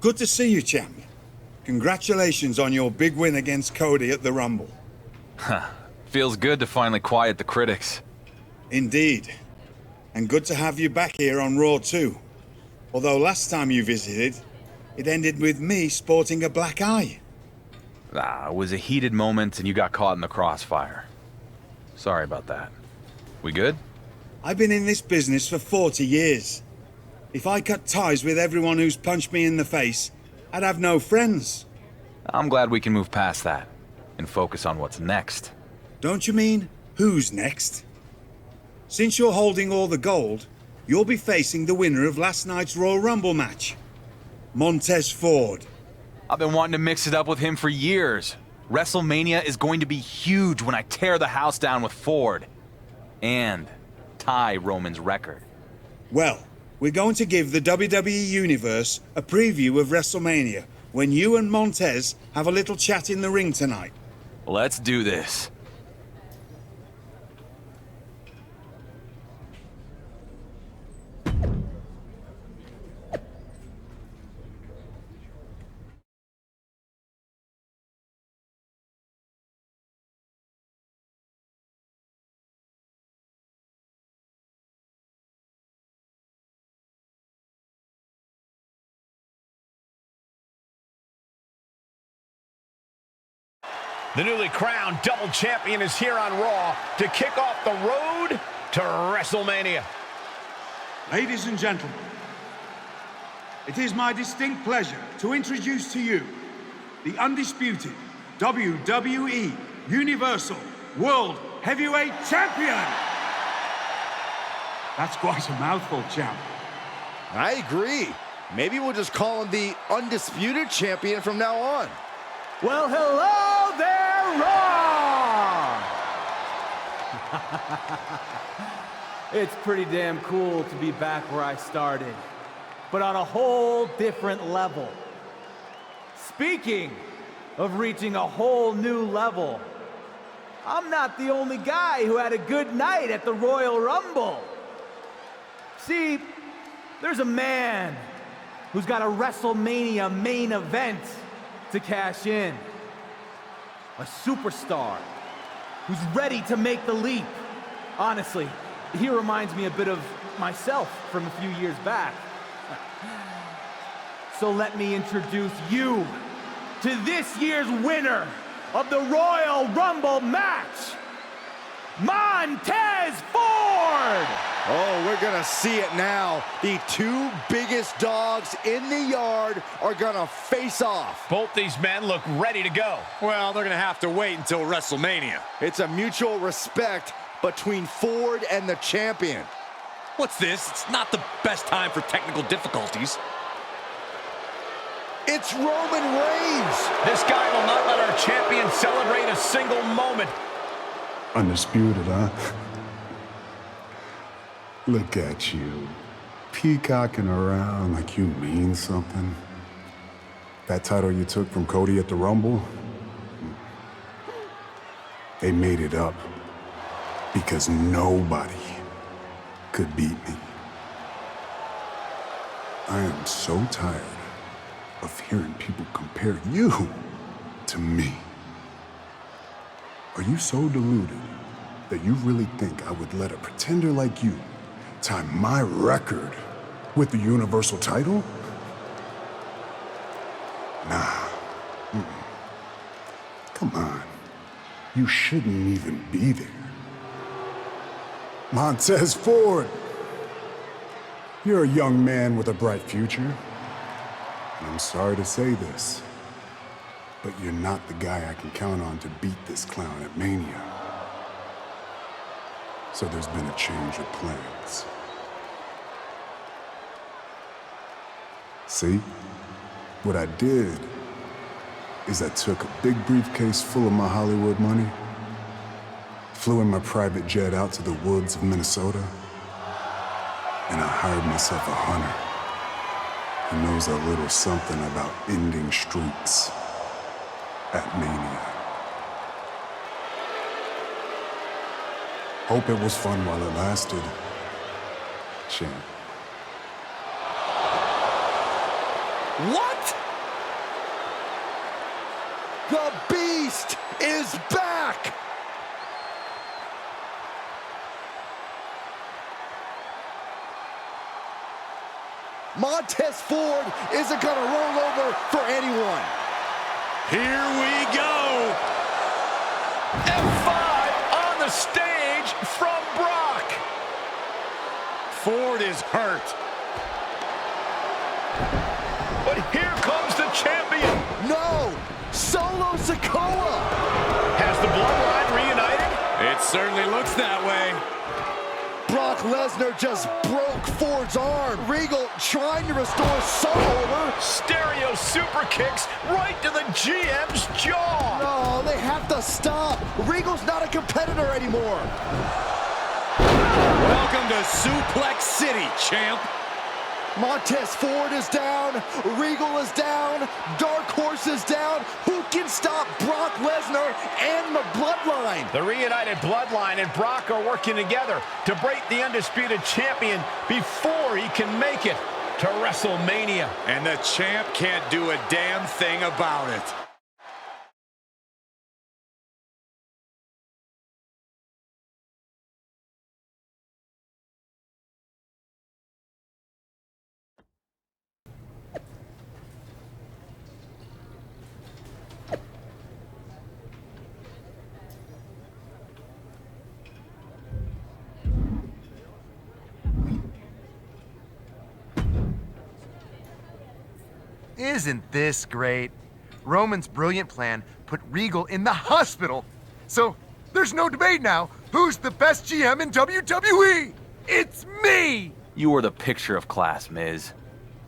Good to see you, champ. Congratulations on your big win against Cody at the Rumble. Feels good to finally quiet the critics. Indeed. And good to have you back here on Raw too. Although last time you visited, it ended with me sporting a black eye. It was a heated moment and you got caught in the crossfire. Sorry about that. We good? I've been in this business for 40 years. If I cut ties with everyone who's punched me in the face, I'd have no friends. I'm glad we can move past that and focus on what's next. Don't you mean, who's next? Since you're holding all the gold, you'll be facing the winner of last night's Royal Rumble match, Montez Ford. I've been wanting to mix it up with him for years. WrestleMania is going to be huge when I tear the house down with Ford. And tie Roman's record. Well, we're going to give the WWE Universe a preview of WrestleMania when you and Montez have a little chat in the ring tonight. Let's do this. The newly crowned double champion is here on Raw to kick off the road to WrestleMania. Ladies and gentlemen, it is my distinct pleasure to introduce to you the undisputed WWE Universal World Heavyweight Champion. That's quite a mouthful, champ. I agree. Maybe we'll just call him the Undisputed Champion from now on. Well, hello there, Raw! It's pretty damn cool to be back where I started, but on a whole different level. Speaking of reaching a whole new level, I'm not the only guy who had a good night at the Royal Rumble. See, there's a man who's got a WrestleMania main event to cash in. A superstar who's ready to make the leap. Honestly, he reminds me a bit of myself from a few years back. So let me introduce you to this year's winner of the Royal Rumble match, Montez Ford! Oh, we're gonna see it now. The two biggest dogs in the yard are gonna face off. Both these men look ready to go. Well, they're gonna have to wait until WrestleMania. It's a mutual respect between Ford and the champion. What's this? It's not the best time for technical difficulties. It's Roman Reigns! This guy will not let our champion celebrate a single moment. Undisputed, huh? Look at you, peacocking around like you mean something. That title you took from Cody at the Rumble, they made it up because nobody could beat me. I am so tired of hearing people compare you to me. Are you so deluded that you really think I would let a pretender like you tie my record with the Universal title? Nah. Come on. You shouldn't even be there. Montez Ford, you're a young man with a bright future. And I'm sorry to say this, but you're not the guy I can count on to beat this clown at Mania. So there's been a change of plans. See? What I did is I took a big briefcase full of my Hollywood money, flew in my private jet out to the woods of Minnesota, and I hired myself a hunter who knows a little something about ending streaks at Mania. Hope it was fun while it lasted, champ. What? The Beast is back! Montez Ford isn't gonna roll over for anyone. Here we go! F5 on the stage from Brock. Ford is hurt. But here comes the champion. No! Solo Sikoa! Has the bloodline reunited? It certainly looks that way. Brock Lesnar just broke Ford's arm. Regal trying to restore some order. Stereo super kicks right to the GM's jaw. No, they have to stop. Regal's not a competitor anymore. Welcome to Suplex City, champ. Montez Ford is down. Regal is down. Dark Horse is down. Who can stop Brock Lesnar and the Bloodline? The reunited bloodline and Brock are working together to break the Undisputed champion before he can make it to WrestleMania. And the champ can't do a damn thing about it. Isn't this great? Roman's brilliant plan put Regal in the hospital. So there's no debate now. Who's the best GM in WWE? It's me! You are the picture of class, Miz.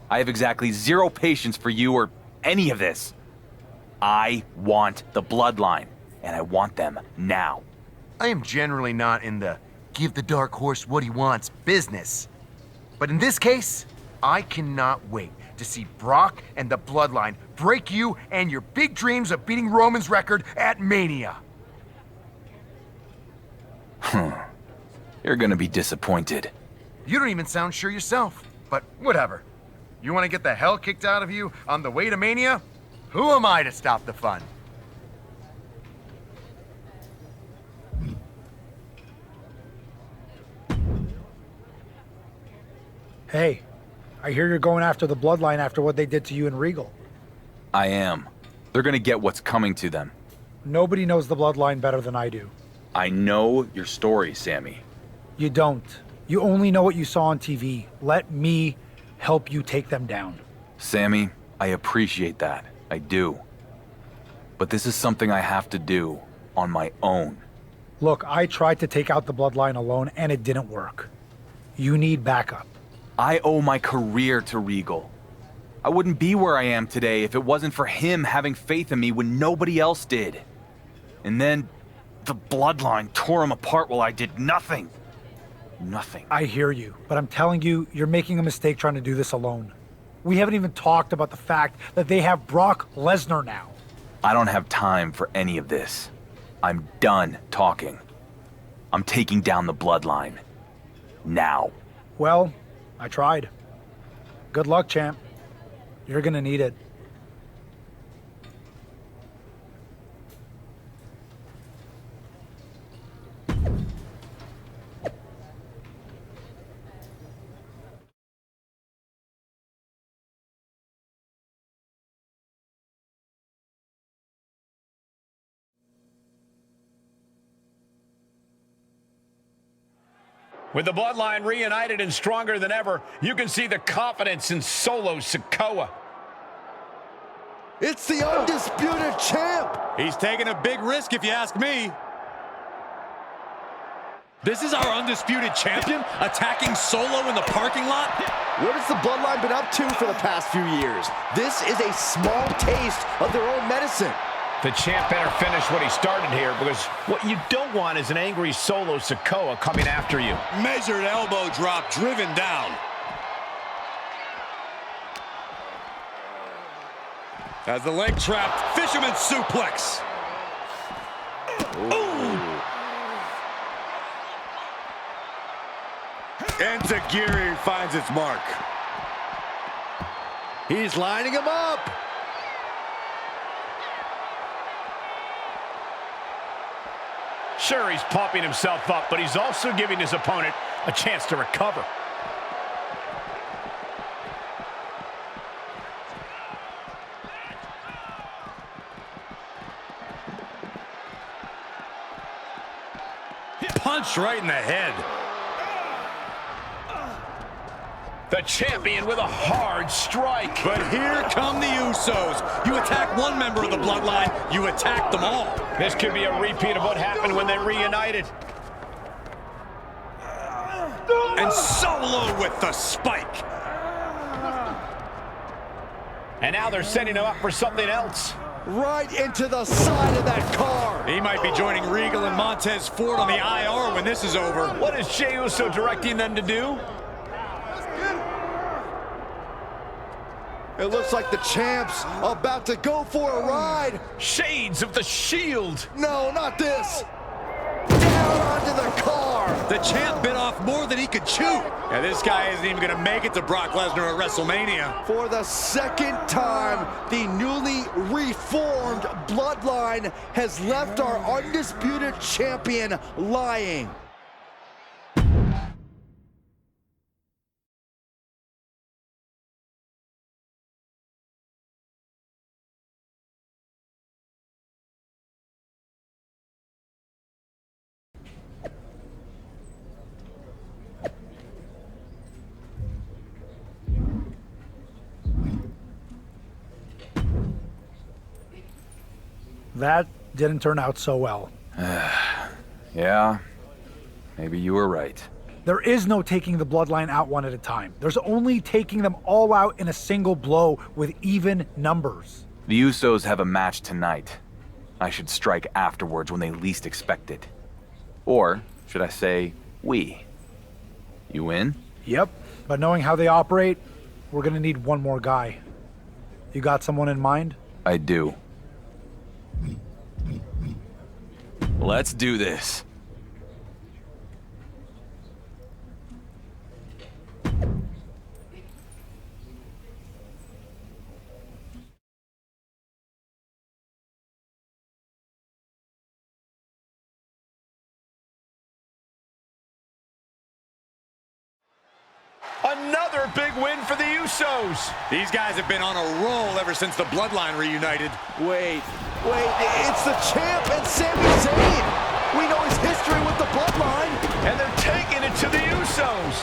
I have exactly zero patience for you or any of this. I want the bloodline, and I want them now. I am generally not in the give the Dark Horse what he wants business. But in this case, I cannot wait to see Brock and the Bloodline break you and your big dreams of beating Roman's record at Mania. You're gonna be disappointed. You don't even sound sure yourself, but whatever. You want to get the hell kicked out of you on the way to Mania? Who am I to stop the fun? Hey, I hear you're going after the Bloodline after what they did to you and Regal. I am. They're gonna get what's coming to them. Nobody knows the Bloodline better than I do. I know your story, Sammy. You don't. You only know what you saw on TV. Let me help you take them down. Sammy, I appreciate that. I do. But this is something I have to do on my own. Look, I tried to take out the Bloodline alone and it didn't work. You need backup. I owe my career to Regal. I wouldn't be where I am today if it wasn't for him having faith in me when nobody else did. And then the Bloodline tore him apart while I did nothing. Nothing. I hear you, but I'm telling you, you're making a mistake trying to do this alone. We haven't even talked about the fact that they have Brock Lesnar now. I don't have time for any of this. I'm done talking. I'm taking down the Bloodline. Now. Well, I tried. Good luck, champ. You're gonna need it. With the bloodline reunited and stronger than ever, you can see the confidence in Solo Sikoa. It's the Undisputed champ! He's taking a big risk if you ask me. This is our Undisputed champion attacking Solo in the parking lot? What has the Bloodline been up to for the past few years? This is a small taste of their own medicine. The champ better finish what he started here, because what you don't want is an angry Solo Sikoa coming after you. Measured elbow drop driven down. As the leg trapped, fisherman suplex. Ooh. Enziguri finds its mark. He's lining him up. Sure, he's pumping himself up, but he's also giving his opponent a chance to recover. Punch right in the head. The champion with a hard strike. But here come the Usos. You attack one member of the bloodline, you attack them all. This could be a repeat of what happened when they reunited. And Solo with the spike. And now they're setting him up for something else. Right into the side of that car. He might be joining Regal and Montez Ford on the IR when this is over. What is Jey Uso directing them to do? It looks like the champ's about to go for a ride. Shades of the Shield. No, not this. Down onto the car. The champ bit off more than he could chew. Yeah, this guy isn't even going to make it to Brock Lesnar at WrestleMania. For the second time, the newly reformed bloodline has left our undisputed champion lying. That didn't turn out so well. Yeah, maybe you were right. There is no taking the bloodline out one at a time. There's only taking them all out in a single blow with even numbers. The Usos have a match tonight. I should strike afterwards when they least expect it. Or, should I say, we. You in? Yep, but knowing how they operate, we're gonna need one more guy. You got someone in mind? I do. Let's do this. Another big win for the Usos. These guys have been on a roll ever since the bloodline reunited. Wait, it's the champ and Sami Zayn. We know his history with the bloodline. And they're taking it to the Usos.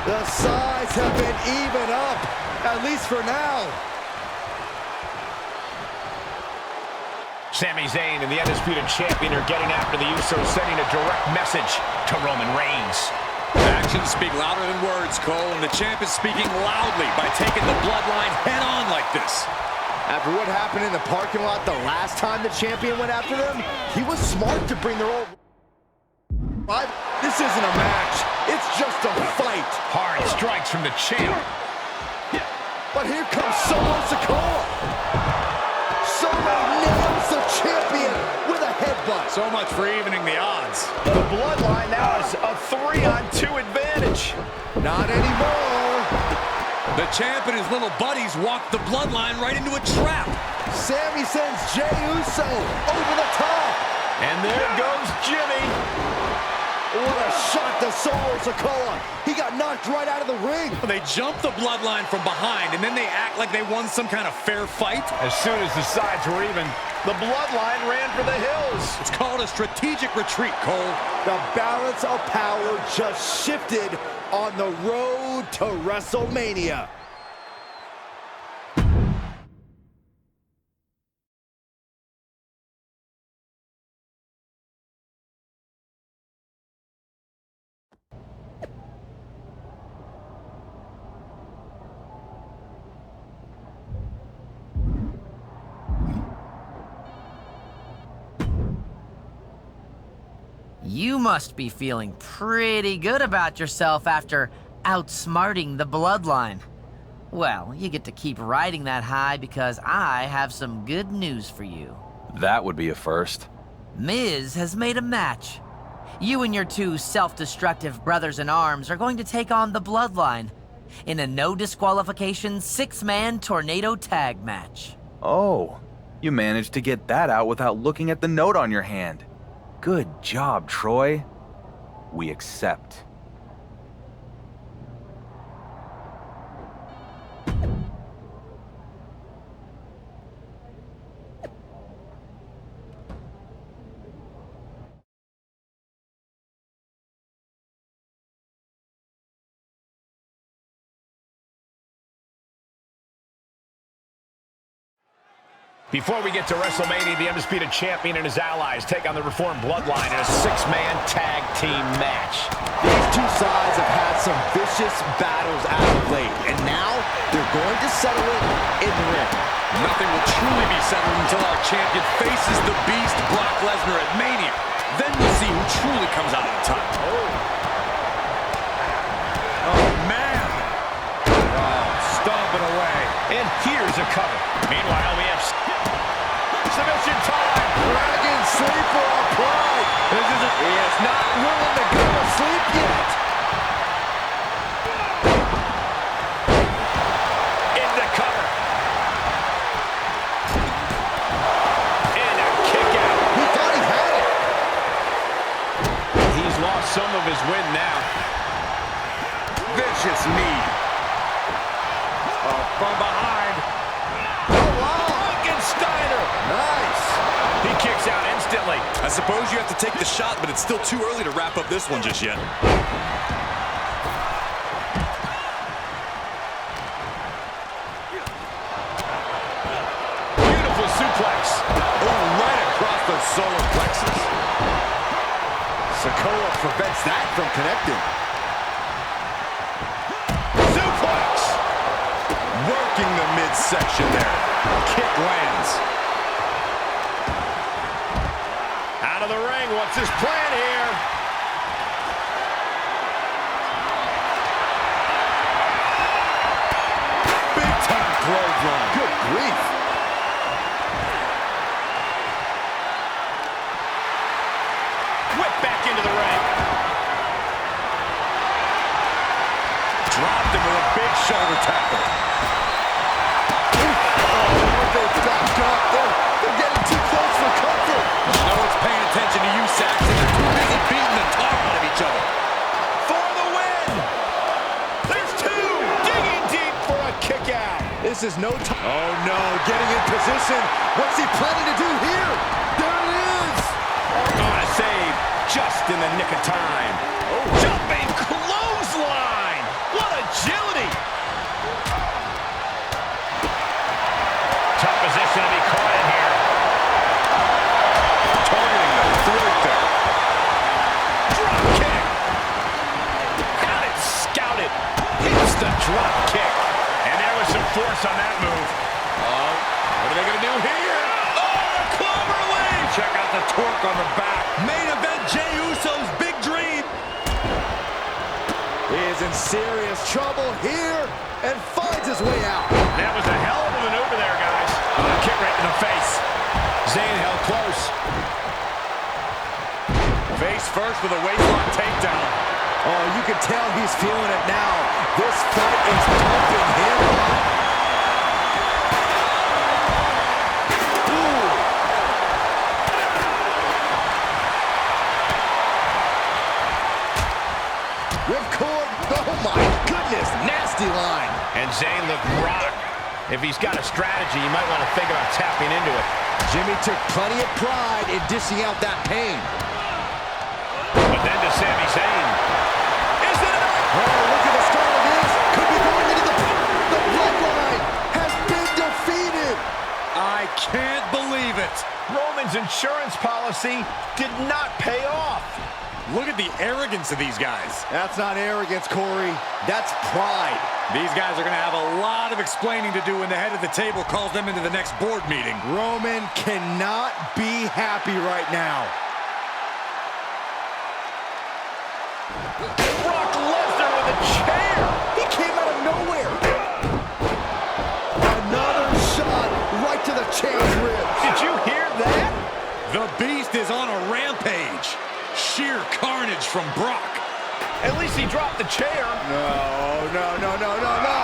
The sides have been even up, at least for now. Sami Zayn and the Undisputed Champion are getting after the Usos, sending a direct message to Roman Reigns. Actions speak louder than words, Cole, and the champ is speaking loudly by taking the bloodline head-on like this. After what happened in the parking lot the last time the champion went after them, he was smart to bring their old... This isn't a match. It's just a fight. Hard strikes from the champ. But here comes Solo Sikoa. Solo nails the champion with a headbutt. So much for evening the odds. The bloodline now has a 3-on-2 advantage. Not anymore. The champ and his little buddies walked the bloodline right into a trap. Sami sends Jey Uso over the top. And there goes Jimmy. What a shot to Solo Sikoa. He got knocked right out of the ring. They jumped the bloodline from behind, and then they act like they won some kind of fair fight. As soon as the sides were even, the bloodline ran for the hills. It's called a strategic retreat, Cole. The balance of power just shifted on the road to WrestleMania. You must be feeling pretty good about yourself after outsmarting the bloodline. Well, you get to keep riding that high because I have some good news for you. That would be a first. Miz has made a match. You and your two self-destructive brothers-in-arms are going to take on the bloodline. in a no disqualification 6-man tornado tag match. Oh, you managed to get that out without looking at the note on your hand. Good job, Troy. We accept. Before we get to WrestleMania, the Undisputed Champion and his allies take on the Reformed Bloodline in a 6-man tag team match. These two sides have had some vicious battles as of late, and now they're going to settle it in the ring. Nothing will truly be settled until our champion faces the Beast, Brock Lesnar, at Mania. Then we'll see who truly comes out on top. Oh, man. Oh, stomping away. And here's a cover. Meanwhile, we have submission time. Dragon sleeper applied. He is not willing to go to sleep yet. In the cover. And a kick out. He thought he had it. He's lost some of his wind now. Vicious knee. From behind. Nice. He kicks out instantly. I suppose you have to take the shot, but it's still too early to wrap up this one just yet. Beautiful suplex. Oh, right across the solar plexus. Sikoa prevents that from connecting. Suplex. Working the midsection there. Kick lands. Out of the ring. What's his plan here? Big time clothesline. Good grief. Whip back into the ring. Dropped him with a big shoulder tackle. They're backed up. They're getting too close for comfort. No one's paying attention to you, Saxton. They're too busy beating the tar out of each other. For the win. There's two. Digging deep for a kick out. This is no time. Oh, no. Getting in position. What's he planning to do here? There it is. On a save. Just in the nick of time. Oh. Jumping clothesline. What agility. Tough position to be caught in here. Targeting the throat there. Drop kick. Got it scouted. Hits the drop kick. And there was some force on that move. Oh, what are they going to do here? Oh, the clover leaf. Check out the torque on the back. Main event Jey Uso's big dream. He is in serious trouble here and finds his way out. That was a hell of a maneuver there, guys. Kick right in the face. Zayn held close. Face first with a waistlock takedown. Oh, you can tell he's feeling it now. This fight is pumping him up. Ripcord. Oh my goodness, nasty line. And Zayn looked rocked. If he's got a strategy, you might want to think about tapping into it. Jimmy took plenty of pride in dishing out that pain. But then to Sami Zayn. Is it enough? Oh, look at the start of this. Could be going into the bloodline has been defeated. I can't believe it. Roman's insurance policy did not pay off. Look at the arrogance of these guys. That's not arrogance, Corey. That's pride. These guys are going to have a lot of explaining to do when the head of the table calls them into the next board meeting. Roman cannot be happy right now. Brock Lesnar with a chair. He came out of nowhere. Another shot right to the champ's ribs. Did you hear that? The Beast is on a rampage. Sheer carnage from Brock. At least he dropped the chair. No, no, no, no, no, no.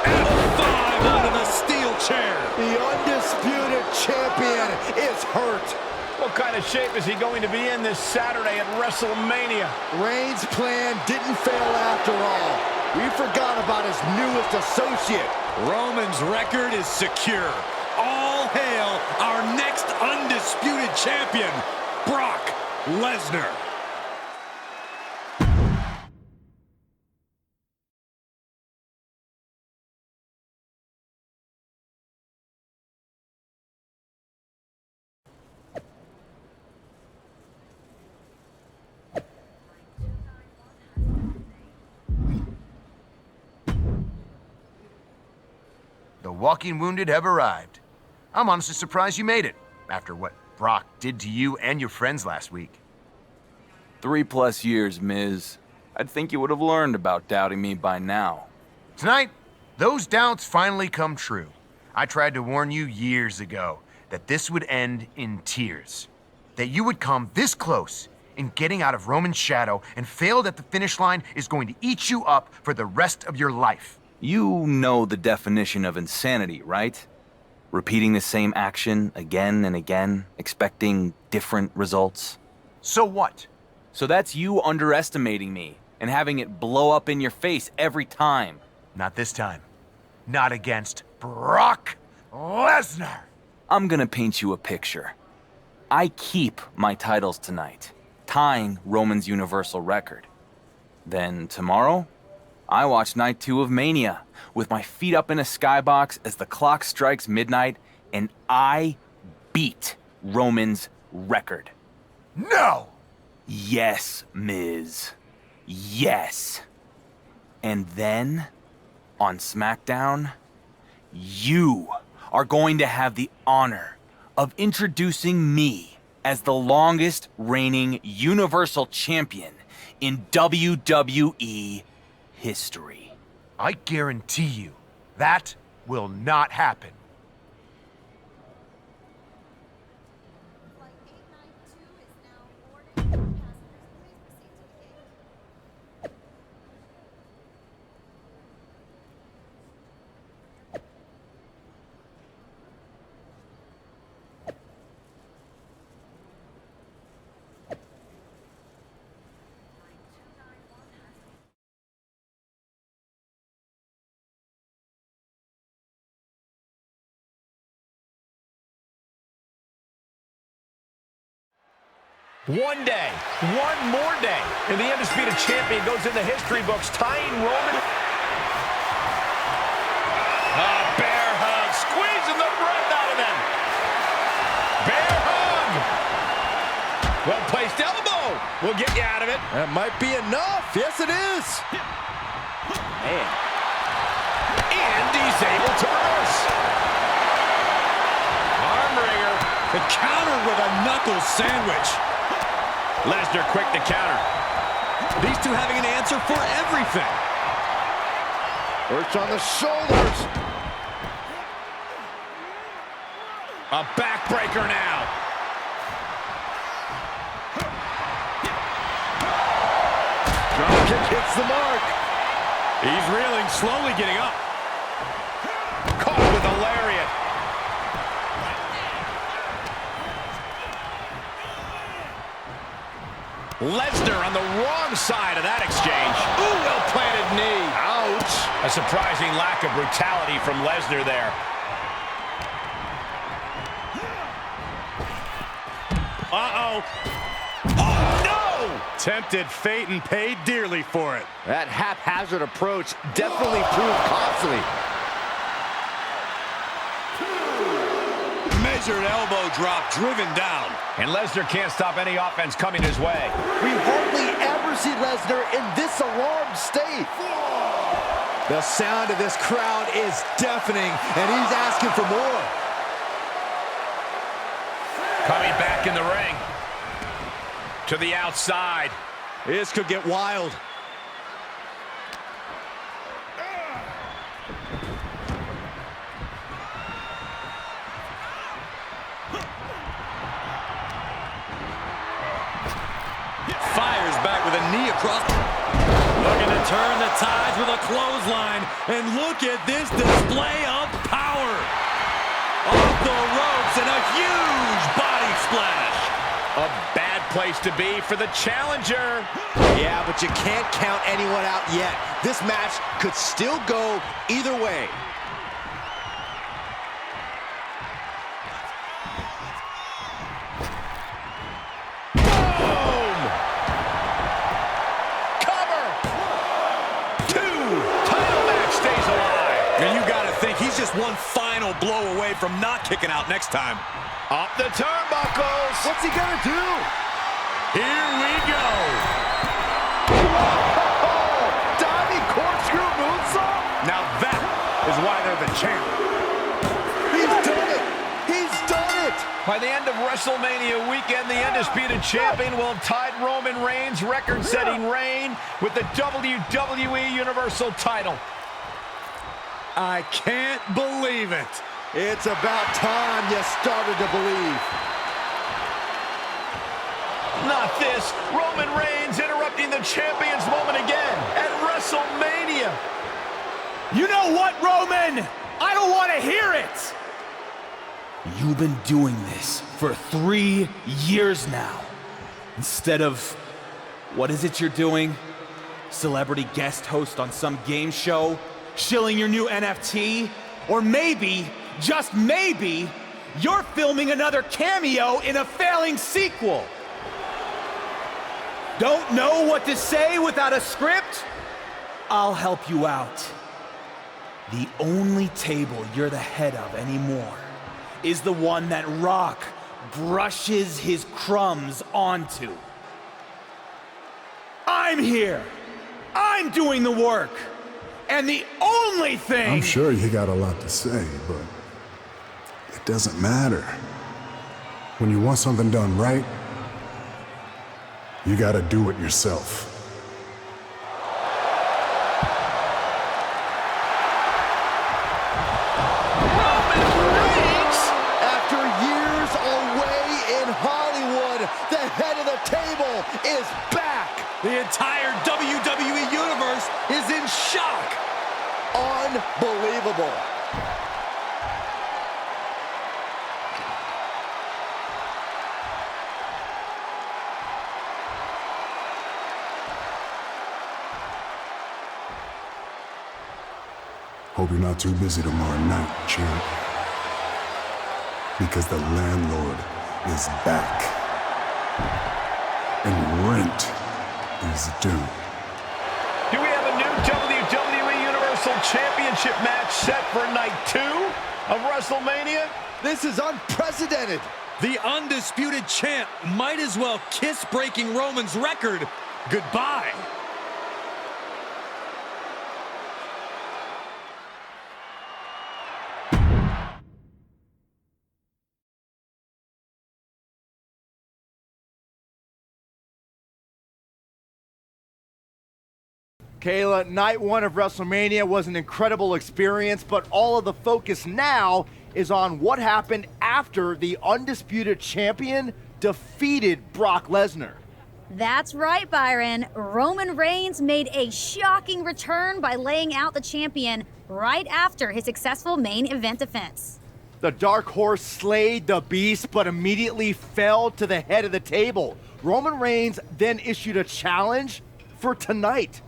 F5 onto the steel chair. The Undisputed Champion is hurt. What kind of shape is he going to be in this Saturday at WrestleMania? Reigns' plan didn't fail after all. We forgot about his newest associate. Roman's record is secure. All hail our next undisputed champion, Brock Lesnar. The walking wounded have arrived. I'm honestly surprised you made it, after what Brock did to you and your friends last week. 3+ years, Miz. I'd think you would have learned about doubting me by now. Tonight, those doubts finally come true. I tried to warn you years ago that this would end in tears. That you would come this close in getting out of Roman's shadow and failed at the finish line is going to eat you up for the rest of your life. You know the definition of insanity, right? Repeating the same action again and again, expecting different results. So what? So that's you underestimating me and having it blow up in your face every time. Not this time. Not against Brock Lesnar. I'm gonna paint you a picture. I keep my titles tonight, tying Roman's Universal record. Then tomorrow, I watch Night 2 of Mania with my feet up in a skybox as the clock strikes midnight, and I beat Roman's record. No! Yes, Miz. Yes. And then, on SmackDown, you are going to have the honor of introducing me as the longest reigning Universal Champion in WWE history. I guarantee you, that will not happen. One day, one more day, and the Undisputed Champion goes in the history books, tying Roman. A bear hug, squeezing the breath out of him. Bear hug. Well-placed elbow will get you out of it. That might be enough. Yes, it is. Man. And he's able to reverse. Arm wringer. The counter with a knuckle sandwich. Lesnar quick to counter. These two having an answer for everything. Perch on the shoulders. A backbreaker now. Dropkick hits the mark. He's reeling, slowly getting up. Caught with a lariat. Lesnar on the wrong side of that exchange. Ooh, well-planted knee. Ouch. A surprising lack of brutality from Lesnar there. Uh-oh. Oh, no! Tempted fate and paid dearly for it. That haphazard approach definitely proved costly. Measured elbow drop driven down. And Lesnar can't stop any offense coming his way. We hardly ever see Lesnar in this alarmed state. The sound of this crowd is deafening, and he's asking for more. Coming back in the ring. To the outside. This could get wild. Fires back with turn the tides with a clothesline, and look at this display of power. Off the ropes and a huge body splash. A bad place to be for the challenger. Yeah, but you can't count anyone out yet. This match could still go either way. Boom! Cover! 2. Title match stays alive. And you gotta think he's just one final blow away from not kicking out next time. Up the turnbuckles. What's he gonna do? Here we go. Whoa! Diving corkscrew moonsault? Now that is why they're the champ. He's done it! He's done it! By the end of WrestleMania weekend, the Undisputed Champion will have tied Roman Reigns' record-setting reign with the WWE Universal title. I can't believe it. It's about time you started to believe. Not this. Roman Reigns interrupting the champion's moment again at WrestleMania. You know what, Roman? I don't want to hear it! You've been doing this for 3 years now. Instead of, what is it you're doing? Celebrity guest host on some game show? Shilling your new NFT? Or maybe, just maybe, you're filming another cameo in a failing sequel. Don't know what to say without a script? I'll help you out. The only table you're the head of anymore is the one that Rock brushes his crumbs onto. I'm here. I'm doing the work. And the only thing... I'm sure you got a lot to say, but it doesn't matter. When you want something done right, you gotta do it yourself. Roman Reigns! After years away in Hollywood, the head of the table is back! The entire WWE Universe is in shock. Unbelievable. Hope you're not too busy tomorrow night, champ. Because the landlord is back. And rent is due. Do we have a new WWE Universal Championship match set for night 2 of WrestleMania? This is unprecedented. The Undisputed Champ might as well kiss breaking Roman's record goodbye. Kayla, night 1 of WrestleMania was an incredible experience, but all of the focus now is on what happened after the Undisputed Champion defeated Brock Lesnar. That's right, Byron. Roman Reigns made a shocking return by laying out the champion right after his successful main event defense. The Dark Horse slayed the Beast, but immediately fell to the head of the table. Roman Reigns then issued a challenge for tonight.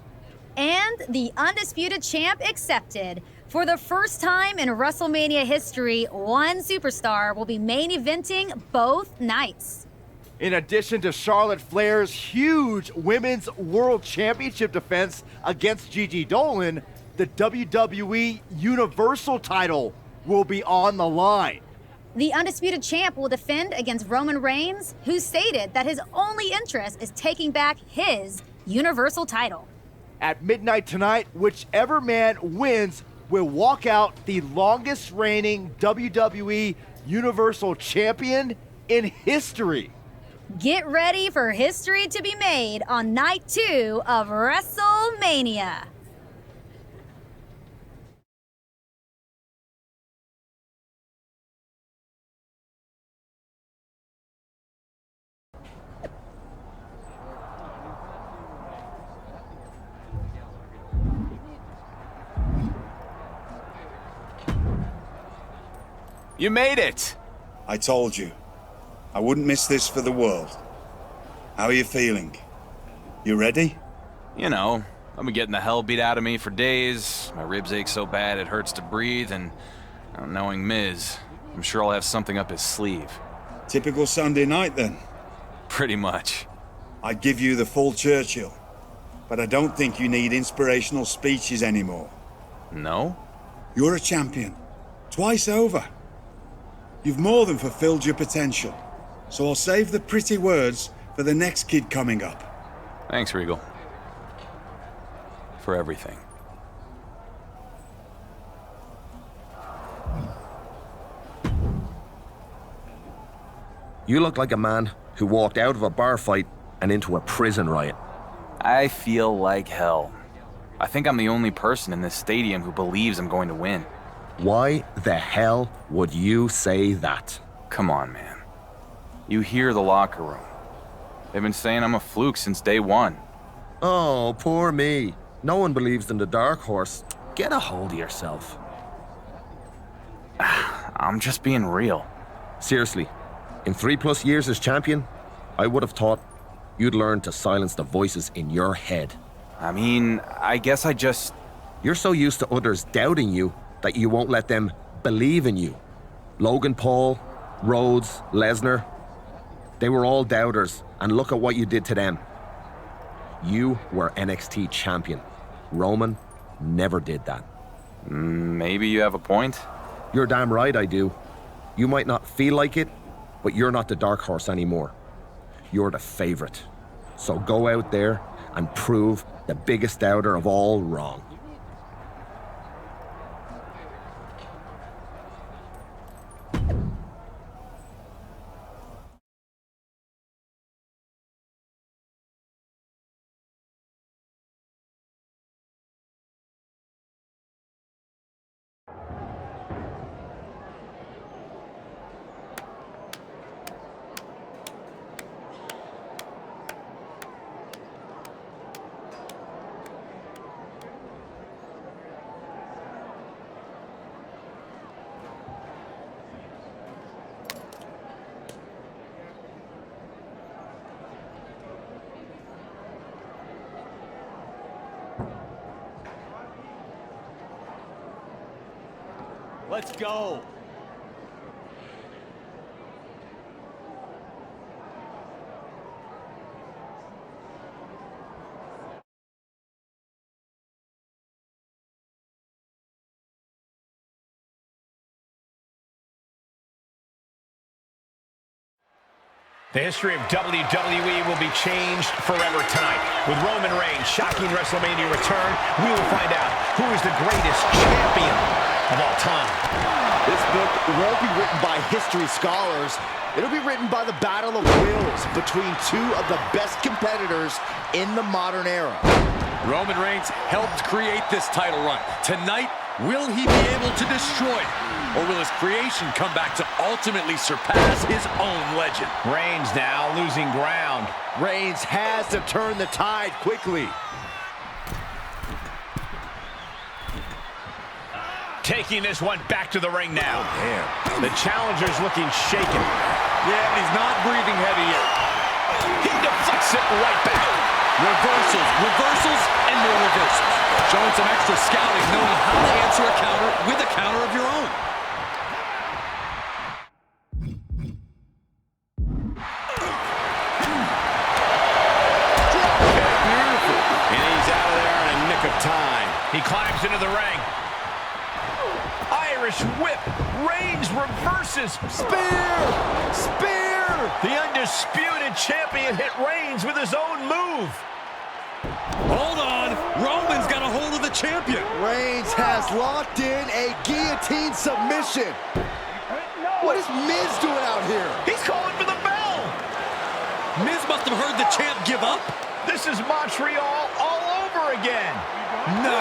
And the Undisputed Champ accepted. For the first time in WrestleMania history, one superstar will be main eventing both nights. In addition to Charlotte Flair's huge Women's World Championship defense against Gigi Dolan, the WWE Universal title will be on the line. The Undisputed Champ will defend against Roman Reigns, who stated that his only interest is taking back his Universal title. At midnight tonight, whichever man wins will walk out the longest reigning WWE Universal Champion in history. Get ready for history to be made on night 2 of WrestleMania. You made it! I told you. I wouldn't miss this for the world. How are you feeling? You ready? You know, I've been getting the hell beat out of me for days. My ribs ache so bad it hurts to breathe, and knowing Miz, I'm sure I'll have something up his sleeve. Typical Sunday night, then? Pretty much. I'd give you the full Churchill, but I don't think you need inspirational speeches anymore. No? You're a champion. Twice over. You've more than fulfilled your potential, so I'll save the pretty words for the next kid coming up. Thanks, Regal. For everything. You look like a man who walked out of a bar fight and into a prison riot. I feel like hell. I think I'm the only person in this stadium who believes I'm going to win. Why the hell would you say that? Come on, man. You hear the locker room. They've been saying I'm a fluke since day one. Oh, poor me. No one believes in the Dark Horse. Get a hold of yourself. I'm just being real. Seriously, in 3+ years as champion, I would have thought you'd learn to silence the voices in your head. I mean, I guess I just... You're so used to others doubting you that you won't let them believe in you. Logan Paul, Rhodes, Lesnar, they were all doubters, and look at what you did to them. You were NXT champion. Roman never did that. Maybe you have a point. You're damn right I do. You might not feel like it, but you're not the Dark Horse anymore. You're the favorite. So go out there and prove the biggest doubter of all wrong. Let's go. The history of WWE will be changed forever tonight. With Roman Reigns' shocking WrestleMania return, we will find out who is the greatest champion of all time. This book won't be written by history scholars. It'll be written by the battle of wills between two of the best competitors in the modern era. Roman Reigns helped create this title run. Tonight, will he be able to destroy it? Or will his creation come back to ultimately surpass his own legend? Reigns now losing ground. Reigns has to turn the tide quickly. Taking this one back to the ring now. Damn. The challenger's looking shaken. Yeah, but he's not breathing heavy yet. He deflects it right back. Reversals, reversals, and more reversals. Showing some extra scouting, knowing how to answer a counter with a counter of your own. And he's out of there in a nick of time. He climbs into the ring. Irish whip. Reigns reverses. Spear! Spear! The undisputed champion hit Reigns with his own move. Hold on. Roman's got a hold of the champion. Reigns has locked in a guillotine submission. What is Miz doing out here? He's calling for the bell. Miz must have heard the champ give up. This is Montreal all over again. No.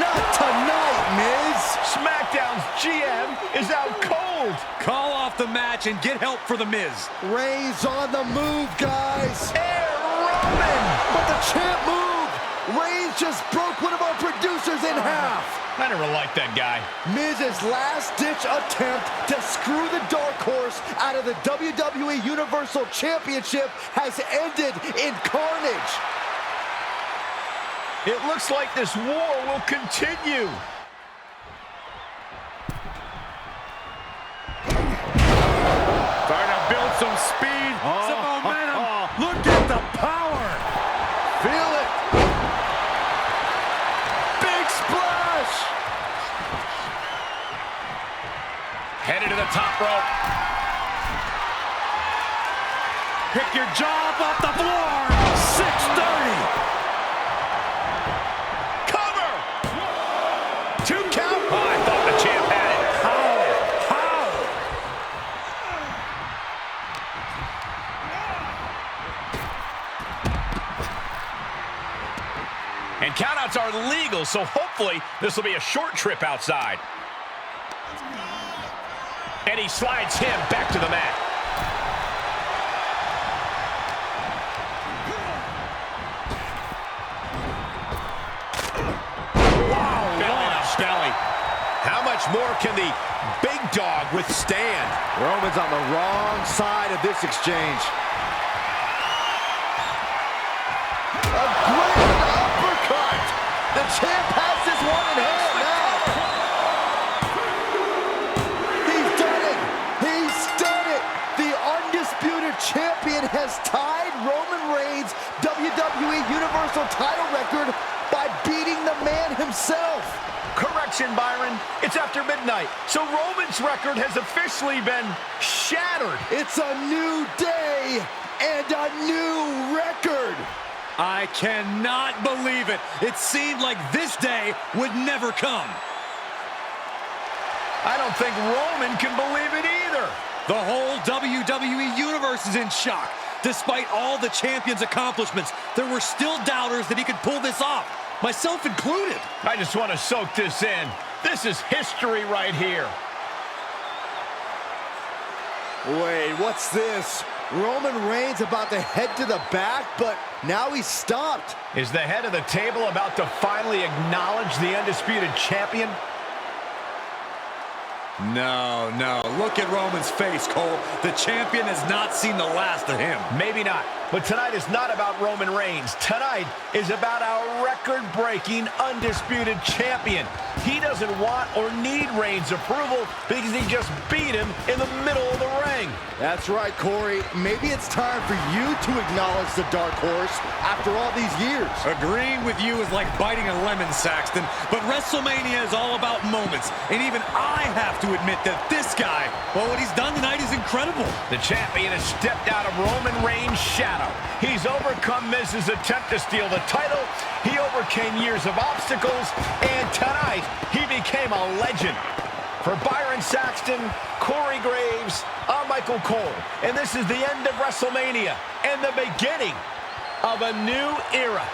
Not tonight, Miz. SmackDown's GM is out cold. Call off the match and get help for the Miz. Reigns on the move, guys. Air Roman. But the champ moved. Reigns Miz just broke one of our producers in half. I never liked that guy. Miz's last-ditch attempt to screw the Dark Horse out of the WWE Universal Championship has ended in carnage. It looks like this war will continue. Starting to build some speed, some momentum. Look at the power. Feel it. Big splash. Headed to the top rope. Pick your jaw up off the floor. 630. Cover. 2 count. Oh, I thought the champ had it. How? And countouts are legal, so hopefully this will be a short trip outside. And he slides him back to the mat. Wow, belly to belly. How much more can the big dog withstand? Roman's on the wrong side of this exchange. A grand uppercut. The champ has this one in hand now. He's done it. He's done it. The Undisputed Champion has tied Roman Reigns' WWE Universal title record by beating the man himself. Correction, Byron. It's after midnight, so Roman's record has officially been shattered. It's a new day and a new record. I cannot believe it. It seemed like this day would never come. I don't think Roman can believe it either. The whole WWE Universe is in shock. Despite all the champion's accomplishments, there were still doubters that he could pull this off, myself included. I just want to soak this in. This is history right here. Wait, what's this? Roman Reigns about to head to the back, but now he's stopped. Is the head of the table about to finally acknowledge the Undisputed Champion? No. Look at Roman's face, Cole. The champion has not seen the last of him. Maybe not, but tonight is not about Roman Reigns. Tonight is about our record-breaking Undisputed Champion. He doesn't want or need Reigns' approval because he just beat him in the middle of the ring. That's right, Corey. Maybe it's time for you to acknowledge the Dark Horse after all these years. Agreeing with you is like biting a lemon, Saxton, but WrestleMania is all about moments, and even I have to admit that this guy, well, what he's done tonight is incredible. The champion has stepped out of Roman Reigns' shadow. He's overcome Miz's attempt to steal the title. He overcame years of obstacles, and tonight he became a legend. For Byron Saxton, Corey Graves, I'm Michael Cole, and this is the end of WrestleMania and the beginning of a new era.